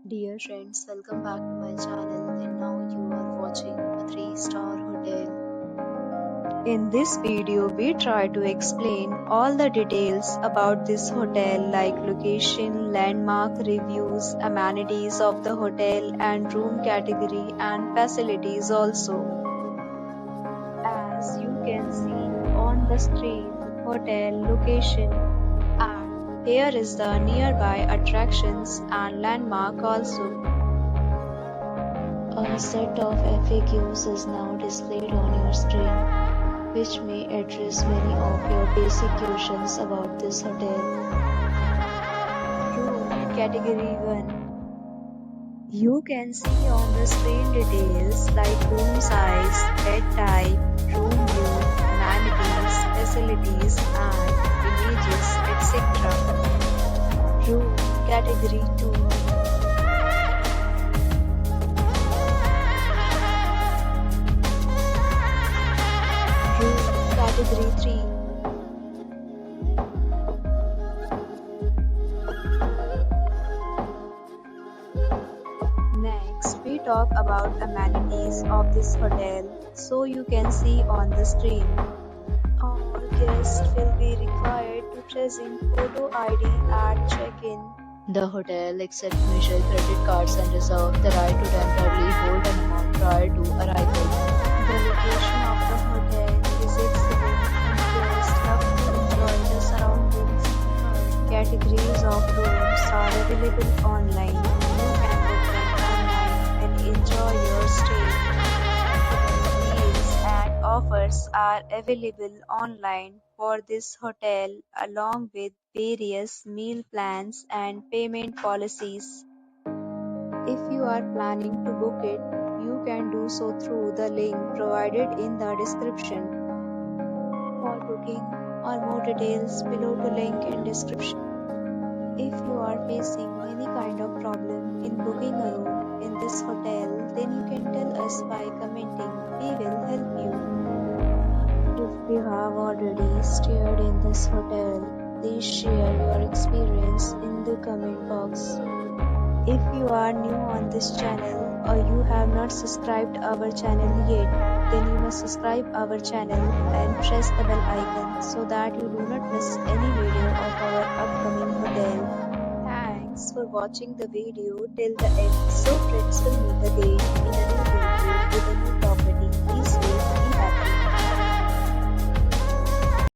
Dear friends, welcome back to my channel, and now you are watching a 3-star hotel. In this video, we try to explain all the details about this hotel like location, landmark, reviews, amenities of the hotel and room category and facilities also. As you can see on the screen, hotel location, and here is the nearby attractions and landmark also. A set of FAQs is now displayed on your screen, which may address many of your basic questions about this hotel. Room Category 1. You can see on the screen details like room size, bed type, room view, amenities, facilities, and images, etc. Room Category 2. Room Category 3. Next, we talk about amenities of this hotel, so you can see on the screen. All guests will be required to present photo ID at check-in. The hotel accepts major credit cards and reserves the right to temporarily hold an amount prior to arrival. The location of the hotel is excellent and guests love to enjoy the surroundings. Categories of rooms are available online. You can book them online and enjoy your stay. Deals and offers are available online for this hotel along with various meal plans and payment policies. If you are planning to book it, you can do so through the link provided in the description. For booking or more details, below to link in description. If you are facing any kind of problem in booking a room in this hotel, then you can tell us by commenting. We will help you. If you have already stayed in this hotel, please share your experience in the comment box. If you are new on this channel or you have not subscribed our channel yet, then you must subscribe our channel and press the bell icon so that you do not miss any video of our upcoming hotel. Thanks for watching the video till the end. So friends, will meet again in a new video with a new property.